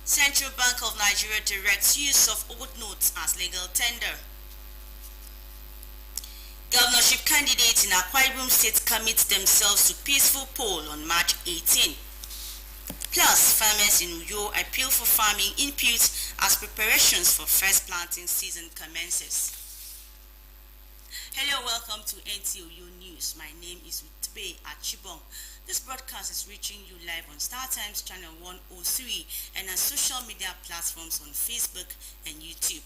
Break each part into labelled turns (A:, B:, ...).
A: Central Bank of Nigeria directs use of old notes as legal tender. Governorship candidates in Akwa Ibom State commit themselves to peaceful poll on March 18. Plus, farmers in Uyo appeal for farming inputs as preparations for first planting season commences. Hello, welcome to NTOU News. My name is Utbe Achibong. This broadcast is reaching you live on StarTimes channel 103 and on social media platforms on Facebook and YouTube.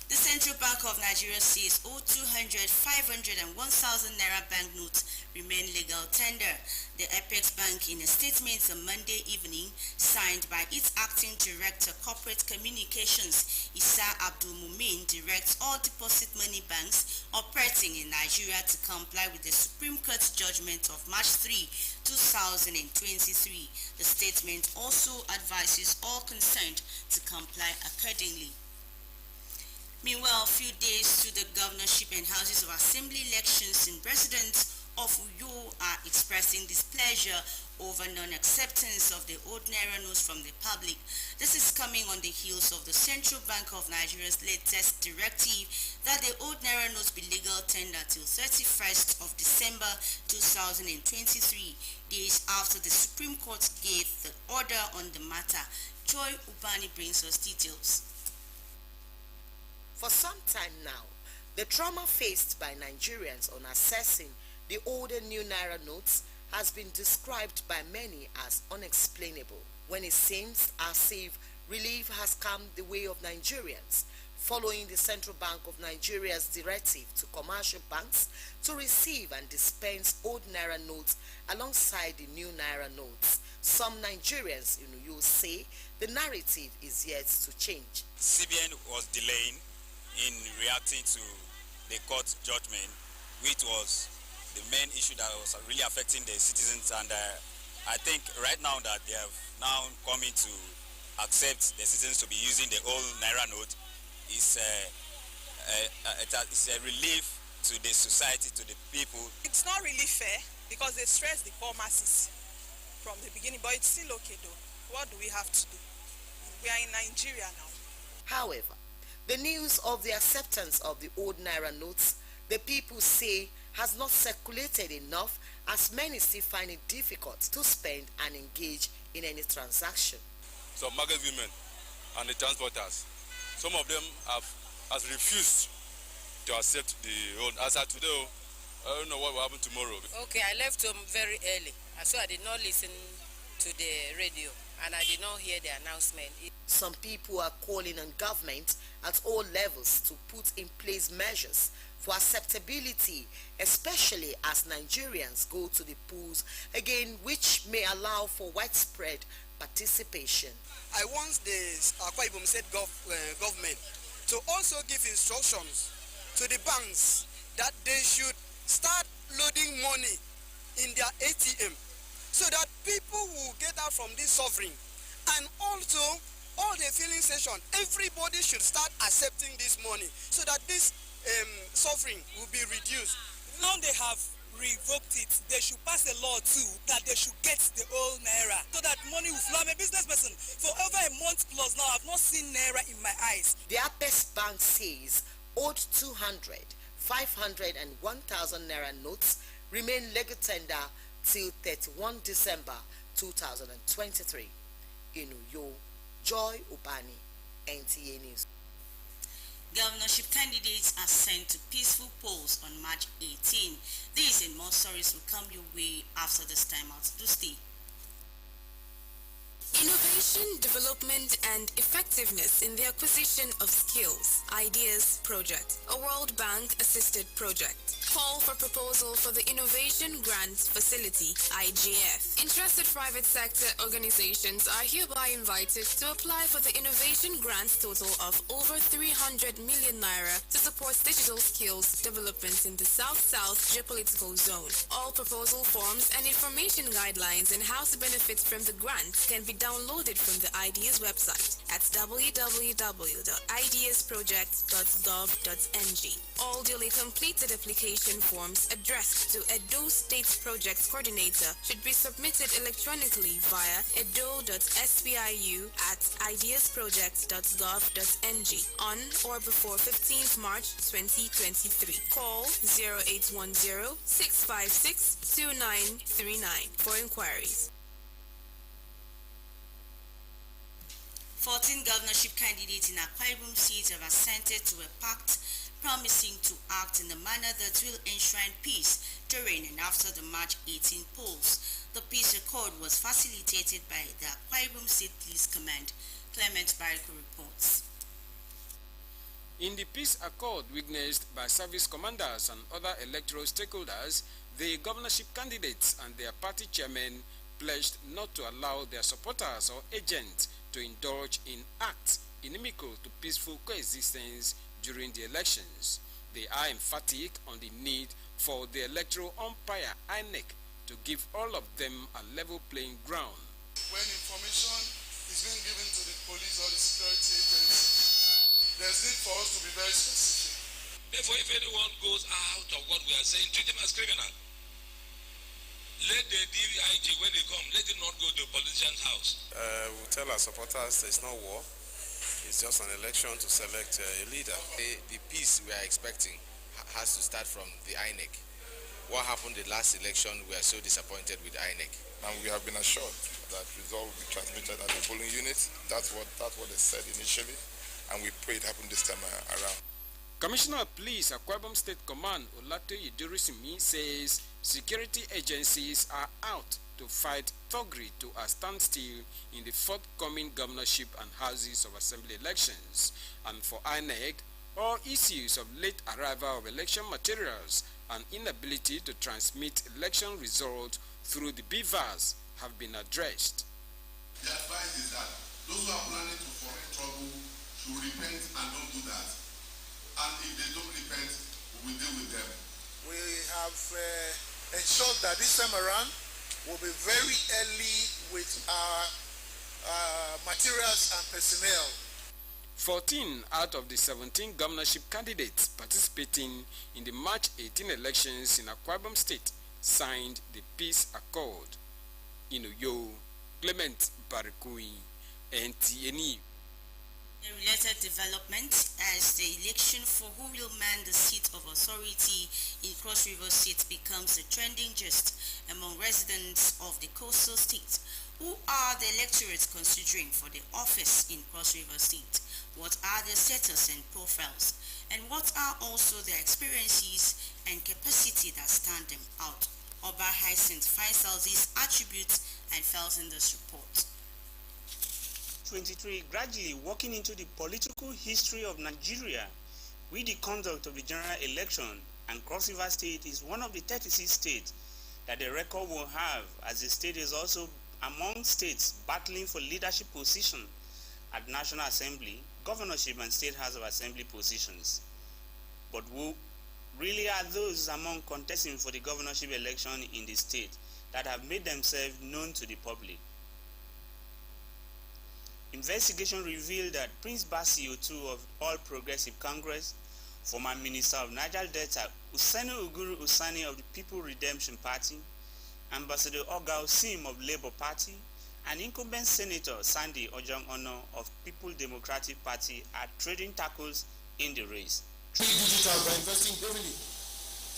A: The Central Bank of Nigeria says all 200, 500 and 1,000 Naira banknotes remain legal tender. The Apex Bank, in a statement on Monday evening, signed by its acting director corporate communications, Issa Abdul Mumin, directs all deposit money banks operating in Nigeria to comply with the Supreme Court's judgment of March 3, 2023. The statement also advises all concerned to comply accordingly. Meanwhile, a few days to the governorship and houses of assembly elections, and residents of Uyo are expressing displeasure over non-acceptance of the old Naira notes from the public. This is coming on the heels of the Central Bank of Nigeria's latest directive that the old Naira notes be legal tender till 31st of December 2023, days after the Supreme Court gave the order on the matter. Joy Ubani brings us details.
B: For some time now, the trauma faced by Nigerians on assessing the old and new Naira notes has been described by many as unexplainable, when it seems as if relief has come the way of Nigerians following the Central Bank of Nigeria's directive to commercial banks to receive and dispense old Naira notes alongside the new Naira notes. Some Nigerians in Uyo say the narrative is yet to change.
C: CBN was delaying in reacting to the court judgment, which was the main issue that was really affecting the citizens. And I think right now that they have now come in to accept the citizens to be using the old Naira note is a relief to the society, to the people.
D: It's not really fair because they stress the poor masses from the beginning, but it's still okay though. What do we have to do? We are in Nigeria now.
B: However, the news of the acceptance of the old Naira notes, the people say, has not circulated enough, as many still find it difficult to spend and engage in any transaction.
E: Some market women and the transporters, some of them has refused to accept the old. As of today, I don't know what will happen tomorrow.
F: Okay, I left home very early, so I did not listen to the radio and I did not hear the announcement.
B: Some people are calling on government at all levels to put in place measures for acceptability, especially as Nigerians go to the polls again, which may allow for widespread participation.
G: I want the Akwa Ibom State government to also give instructions to the banks that they should start loading money in their ATM so that people will get out from this suffering. And also, all the filling station, everybody should start accepting this money so that this suffering will be reduced.
D: Now they have revoked it. They should pass a law too that they should get the old Naira so that money will flow. I'm a business person. For over a month plus now, I've not seen Naira in my eyes.
B: The Apex Bank says old 200, 500 and 1,000 Naira notes remain legal tender till 31 December 2023. In Uyo, Joy Ubani, NTA News.
A: Governorship candidates are sent to peaceful polls on March 18. These and more stories will come your way after this time out. Do stay.
H: Innovation, development, and effectiveness in the acquisition of skills. Ideas Project, a World Bank-assisted project. Call for proposal for the Innovation Grants Facility, IGF. Interested private sector organizations are hereby invited to apply for the innovation grants total of over 300 million naira to support digital skills development in the South-South geopolitical zone. All proposal forms and information guidelines on how to benefit from the grants can be downloaded from the IDEAS website at www.ideasproject.gov.ng. All duly completed application forms addressed to Edo State Project Coordinator should be submitted submitted electronically via edo.spiu@ideasproject.gov.ng on or before 15th March 2023. Call 0810-656-2939 for inquiries.
A: 14 governorship candidates in Akwa Ibom State have assented to a pact promising to act in a manner that will enshrine peace during and after the March 18 polls. The peace accord was facilitated by the Akwa Ibom State Police Command. Clement Bariko reports.
I: In the peace accord witnessed by service commanders and other electoral stakeholders, the governorship candidates and their party chairmen pledged not to allow their supporters or agents to indulge in acts inimical to peaceful coexistence during the elections. They are emphatic on the need for the electoral umpire INEC to give all of them a level playing ground.
J: When information is being given to the police or the security agencies, there's need for us to be very specific.
K: Therefore, if anyone goes out of what we are saying, treat them as criminal. Let the DIG, when they come, let it not go to the politician's house.
E: We tell our supporters there's no war. It's just an election to select a leader.
L: The peace we are expecting has to start from the INEC. What happened the last election, we are so disappointed with INEC.
J: And we have been assured that results will be transmitted at the polling unit. That's what they said initially, and we pray it happened this time around.
I: Commissioner of Police Akwa Ibom State Command Olatoye Idorisimi says security agencies are out to fight thuggery to a standstill in the forthcoming governorship and houses of assembly elections, and for INEC, all issues of late arrival of election materials and inability to transmit election results through the BVAS have been addressed.
J: The advice is that those who are planning to foreign trouble should repent and don't do that. And if they don't repent, we will deal with them. We have ensured that this time around we'll be very early with our materials and personnel.
I: 14 out of the 17 governorship candidates participating in the March 18 elections in Akwa Ibom State signed the peace accord. In Uyo, Clement Barikui, NTNE.
A: A related development as the election for who will man the seat of authority in Cross River State becomes a trending gist among residents of the coastal state. Who are the electorates considering for the office in Cross River State? What are their status and profiles? And what are also their experiences and capacity that stand them out? Oba Hyacinth finds out these attributes and files in this report.
M: 23 gradually walking into the political history of Nigeria with the conduct of the general election, and Cross River State is one of the 36 states that the record will have, as the state is also among states battling for leadership position at National Assembly, governorship and state House of Assembly positions. But who really are those among contesting for the governorship election in the state that have made themselves known to the public? Investigation revealed that Prince Bassey Otu of All Progressive Congress, former Minister of Niger Delta Usani Uguru Usani of the People Redemption Party, Ambassador Oga Osim of Labour Party, and incumbent Senator Sandy Ojong Ono of People Democratic Party are trading tackles in the race.
J: Digital by investing heavily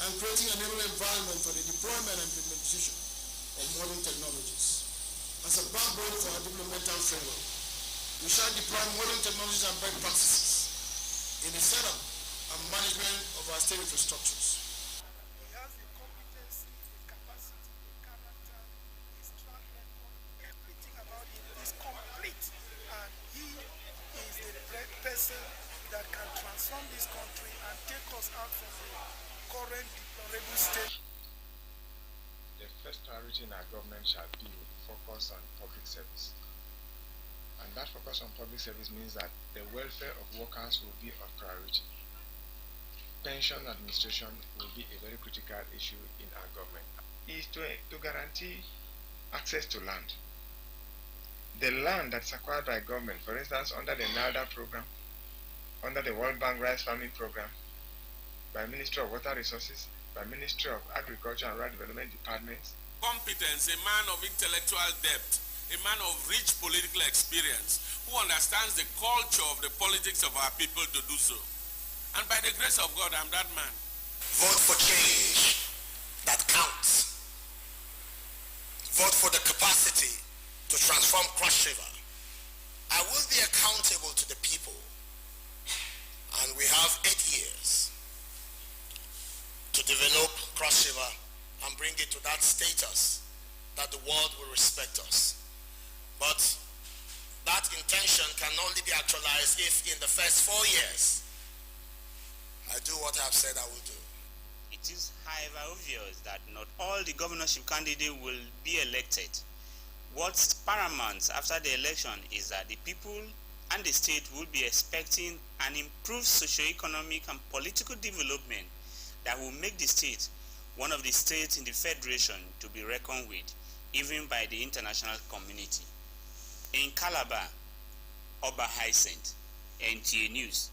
J: and creating an enabling environment for the deployment and implementation of modern technologies. As a backbone for our developmental framework, we shall deploy modern technologies and best practices in the setup and management of our state infrastructures. He has the competency, the capacity, the character, his track record, everything about him is complete, and he is the person that can transform this country and take us out from the current deplorable state.
N: The first priority in our government shall be focus on public service. And that focus on public service means that the welfare of workers will be of priority. Pension administration will be a very critical issue in our government. It is to guarantee access to land. The land that's acquired by government, for instance, under the NALDA program, under the World Bank Rice Farming Program, by Ministry of Water Resources, by Ministry of Agriculture and Rural Development Departments,
O: competence, a man of intellectual depth, a man of rich political experience, who understands the culture of the politics of our people to do so. And by the grace of God, I'm that man.
J: Vote for change that counts. Vote for the capacity to transform Cross River. I will be accountable to the people, and we have 8 years to develop Cross River and bring it to that status that the world will respect us. But that intention can only be actualized if in the first 4 years I do what I have said I will do.
M: It is, however, obvious that not all the governorship candidates will be elected. What's paramount after the election is that the people and the state will be expecting an improved socio-economic and political development that will make the state one of the states in the federation to be reckoned with, even by the international community. In Calabar, Oba Hyacinth, NTA News.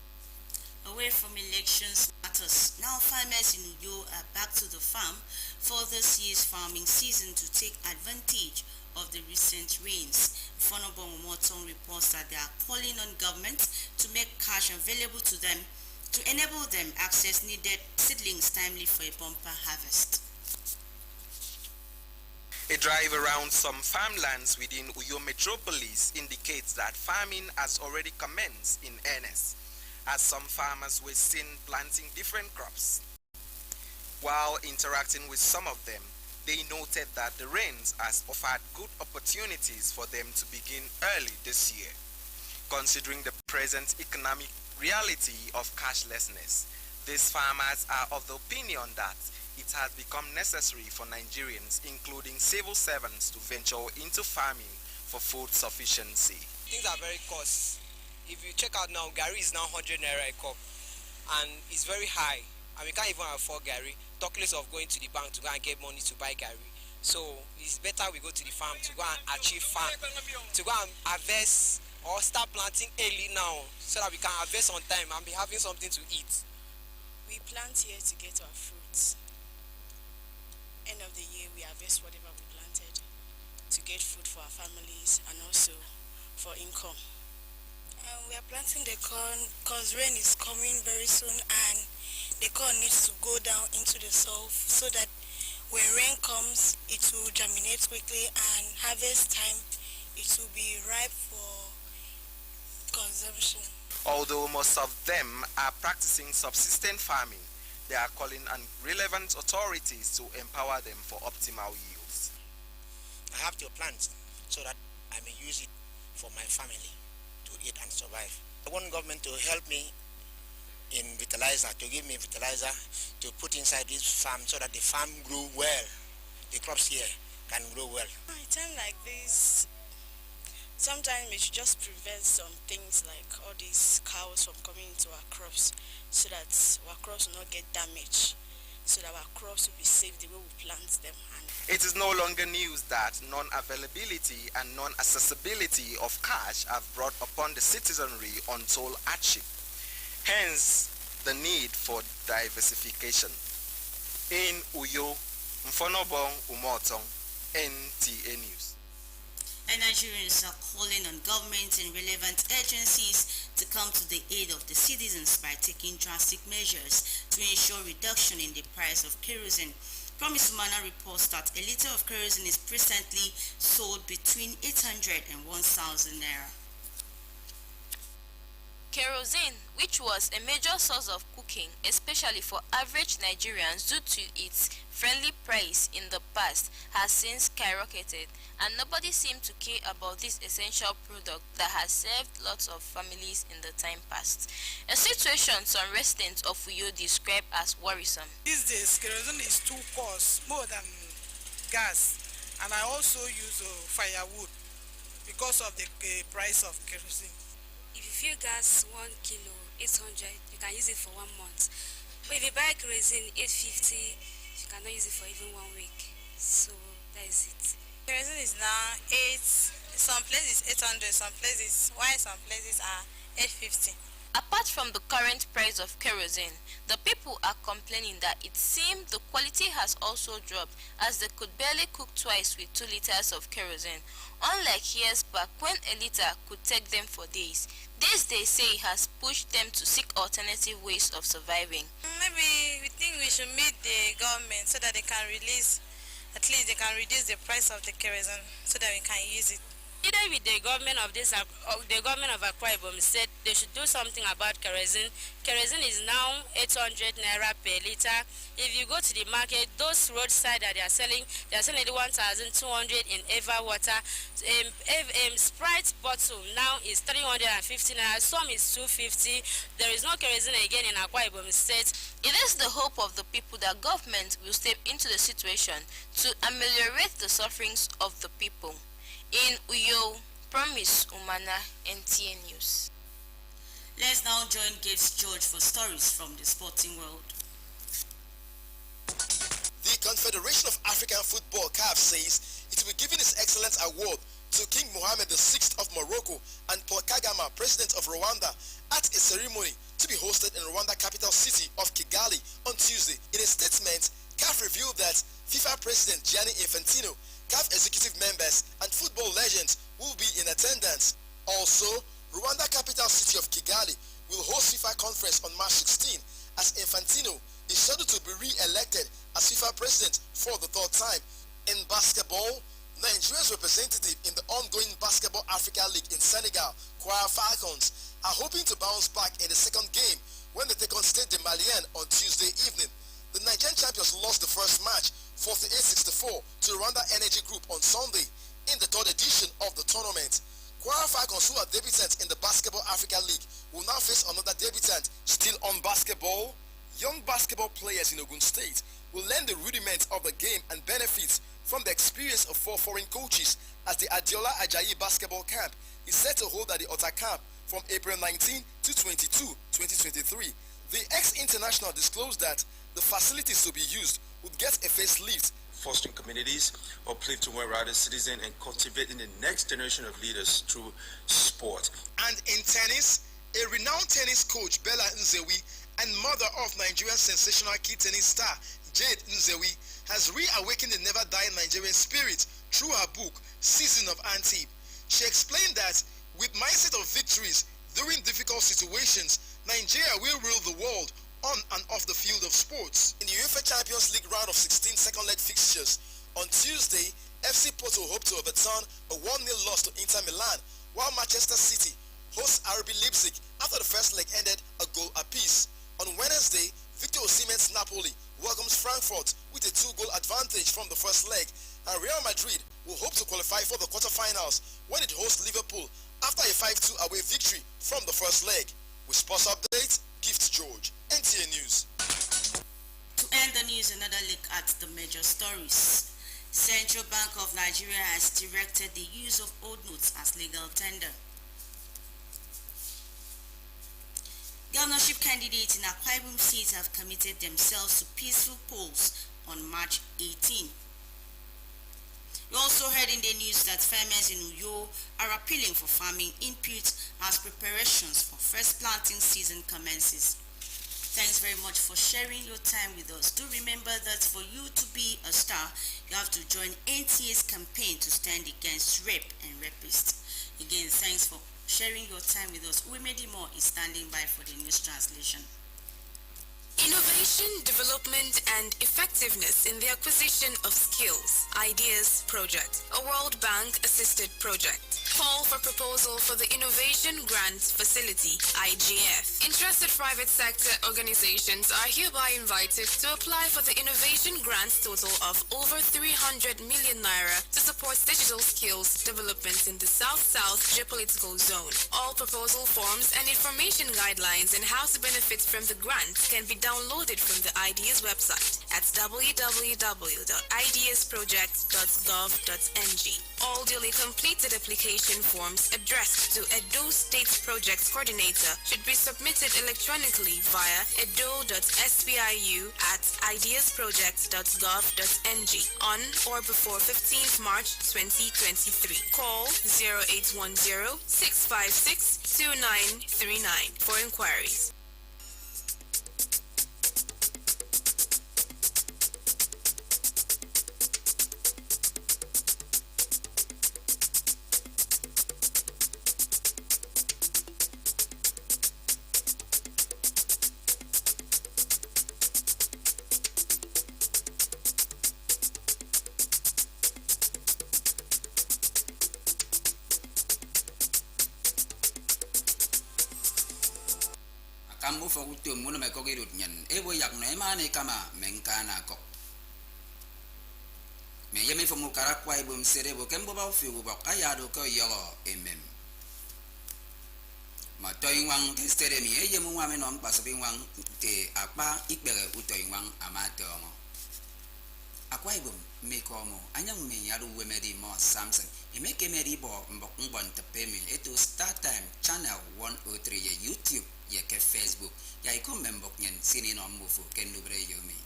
A: Away from elections matters, now farmers in Uyo are back to the farm for this year's farming season to take advantage of the recent rains. Fonobong Umotong reports that they are calling on government to make cash available to them to enable them access needed seedlings timely for a bumper harvest.
P: A drive around some farmlands within Uyo Metropolis indicates that farming has already commenced in earnest, as some farmers were seen planting different crops. While interacting with some of them, they noted that the rains has offered good opportunities for them to begin early this year. Considering the present economic reality of cashlessness, these farmers are of the opinion that it has become necessary for Nigerians, including civil servants, to venture into farming for food sufficiency.
G: Things are very cost. If you check out now, Gary is now 100 naira a cup, and it's very high, and we can't even afford Gary, talk less of going to the bank to go and get money to buy Gary. So it's better we go to the farm to go and achieve farm, to go and harvest or start planting early now, so that we can harvest on time and be having something to eat.
Q: We plant here to get our fruits. End of the year, we harvest whatever we planted to get food for our families and also for income. We are planting the corn because rain is coming very soon, and the corn needs to go down into the soil so that when rain comes, it will germinate quickly, and harvest time, it will be ripe for consumption.
P: Although most of them are practicing subsistence farming, they are calling on relevant authorities to empower them for optimal yields.
J: I have to plant so that I may use it for my family to eat and survive. I want government to help me in fertilizer, to give me fertilizer to put inside this farm so that the farm grow well. The crops here can grow well.
Q: At a time like this, sometimes we should just prevent some things like all these cows from coming into our crops so that our crops will not get damaged, so that our crops will be safe the way we plant them.
P: It is no longer news that non-availability and non-accessibility of cash have brought upon the citizenry untold hardship. Hence, the need for diversification. In Uyo, Mfonobong Umotong, NTA News.
A: And Nigerians are calling on government and relevant agencies to come to the aid of the citizens by taking drastic measures to ensure reduction in the price of kerosene. Promise Humana reports that a litre of kerosene is presently sold between 800 and 1,000 naira.
R: Kerosene, which was a major source of cooking, especially for average Nigerians due to its friendly price in the past, has since skyrocketed, and nobody seemed to care about this essential product that has served lots of families in the time past. A situation some residents of Uyo describe as worrisome.
D: These days, kerosene is too cost, more than gas, and I also use firewood because of the price of kerosene.
S: If you fill gas 1 kilo, 800, you can use it for 1 month. But if you buy kerosene 850, you cannot use it for even 1 week. So that is it.
Q: Kerosene is now 8, some places 800, some places, while some places are 850.
R: Apart from the current price of kerosene, The people are complaining that it seemed the quality has also dropped, as they could barely cook twice with 2 liters of kerosene, unlike years back when a liter could take them for days. This, they say, has pushed them to seek alternative ways of surviving.
T: Maybe we think we should meet the government so that they can release, at least they can reduce the price of the kerosene so that we can use it.
S: Either with the government of the government of Akwa Ibom said they should do something about kerosene. Kerosene is now 800 naira per liter. If you go to the market, those roadside that they are selling 1,200 in Eva water. Sprite bottle now is 350 naira. Some is 250. There is no kerosene again in Akwa Ibom State.
R: It is the hope of the people that government will step into the situation to ameliorate the sufferings of the people. In Uyo, Promise Umana, NTA News.
A: Let's now join Gates George for stories from the sporting world.
U: The Confederation of African Football, CAF, says it will be giving its excellence award to King Mohammed VI of Morocco and Paul Kagame, President of Rwanda, at a ceremony to be hosted in Rwanda capital city of Kigali on Tuesday. In a statement, CAF revealed that FIFA President Gianni Infantino, CAF executive members and football legends will be in attendance. Also, Rwanda capital city of Kigali will host FIFA conference on March 16 as Infantino is scheduled to be re-elected as FIFA president for the 3rd time. In basketball, Nigeria's representative in the ongoing Basketball Africa League in Senegal, Kwara Falcons, are hoping to bounce back in the second game when they take on Stade de Malien on Tuesday evening. The Nigerian champions lost the first match 48-64 to Rwanda Energy Group on Sunday in the 3rd edition of the tournament. Kwara Falcons, who are debutants in the Basketball Africa League, will now face another debutant. Still on basketball, young basketball players in Ogun State will learn the rudiments of the game and benefit from the experience of 4 foreign coaches as the Adiola Ajayi basketball camp is set to hold at the Ota camp from April 19 to 22, 2023. The ex-international disclosed that the facilities to be used would get a facelift,
V: fostering communities, uplifting well-rounded citizens, and cultivating the next generation of leaders through sport.
U: And in tennis, a renowned tennis coach, Bella Nzewi, and mother of Nigeria's sensational key tennis star, Jade Nzewi, has reawakened the never-dying Nigerian spirit through her book, Season of Antibes. She explained that with mindset of victories during difficult situations, Nigeria will rule the world on and off the field of sports. In the UEFA Champions League round of 16 second-leg fixtures, on Tuesday, FC Porto hoped to overturn a 1-0 loss to Inter Milan, while Manchester City hosts RB Leipzig after the first leg ended a goal apiece. On Wednesday, Victor Osimhen's Napoli welcomes Frankfurt with a 2-goal advantage from the first leg, and Real Madrid will hope to qualify for the quarterfinals when it hosts Liverpool after a 5-2 away victory from the first leg. With Sports Update, Gift George, NTA News.
A: To end the news, another look at the major stories. Central Bank of Nigeria has directed the use of old notes as legal tender. Governorship candidates in Akwa Ibom State have committed themselves to peaceful polls on March 18. You also heard in the news that farmers in Uyo are appealing for farming inputs as preparations for first planting season commences. Thanks very much for sharing your time with us. Do remember that for you to be a star, you have to join NTA's campaign to stand against rape and rapists. Again, thanks for sharing your time with us. Umedimo is standing by for the news translation.
H: Innovation, development, and effectiveness in the acquisition of skills. Ideas Project, a World Bank-assisted project. Call for proposal for the Innovation Grants Facility, IGF. Interested private sector organizations are hereby invited to apply for the Innovation Grants total of over 300 million naira to support digital skills development in the South-South geopolitical zone. All proposal forms and information guidelines on how to benefit from the grants can be downloaded from the IDEAS website at www.ideasproject.gov.ng. All duly completed application forms addressed to Edo State Projects Coordinator should be submitted electronically via edo.spiu@ideasproject.gov.ng on or before 15th March 2023. Call 0810-656-2939 for inquiries.
C: kamu fokutu muna me kokirut nyan ebo yak no emane kama menkana kok me yemi fomu karakwa ibum serebo kembo ba fiu ba ayado ko yolo emem ma toyinwang testere mi yemu wa me no mpaso binwang te apa ikbere utoyinwang amatongo akwa ibum me komo anyang me yaru wemedi mo Samson imeke meri bo mbon tepemi eto Start Time channel 103 ya YouTube ya ke Facebook ya iko membok nyen sini no mbufu kenubre yomi